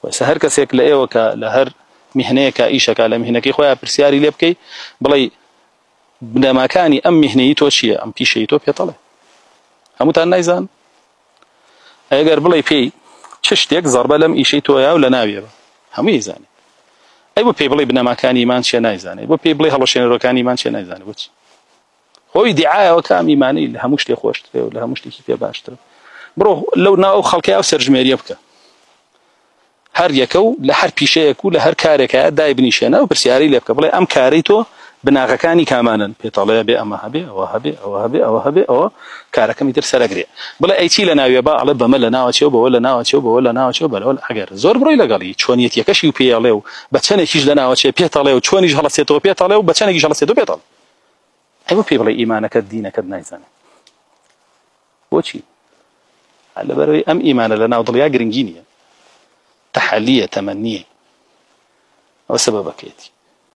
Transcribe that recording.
وسهر كسيك لأيوك لهر مهنيك إيشك على مهنك إخويا برسياري ليبكي بلاي بنما كاني أم مهني توشي أم بيشي تو بيطلع هموتان نايزان أجر بلاي بي تشتيك ضربة لم إيشي تو يا ولا نابية هم يزاني أي بو بلاي بنما كاني إيمان شي نايزاني بو بلاي هلوشين رو كان إيمان شي نايزاني بوش هو دعاية وكام إيماني لها مش لي خوش ولا مش لي كيف باشتر برو لو ناو خلقي أو سرجمير يبكى هر يكو لهر بيشيكو لهر كارك داي بنيشنا وبرسياري ليبكى بلاي أم كاريتو بناغكاني كامانا بيطلع بأما هبي أو هبي أو هبي أو هبي أو كاركم يدير سرقري بلا أي شيء لنا يبا على بمل لنا وشوب ولا نا وشوب ولا نا وشوب ولا حجر زور بروي لقالي شلون يتيكش يبي عليه بتشان يجيش لنا وشيء بيطلع وشلون يجي خلاص يتو بيطلع وبتشان يجي خلاص يتو بيطلع أيوة بلا إيمانك دينك نايزانه وشي على بروي أم إيمان لنا وضليا جرينجينيا تحلية تمنية وسببك يتي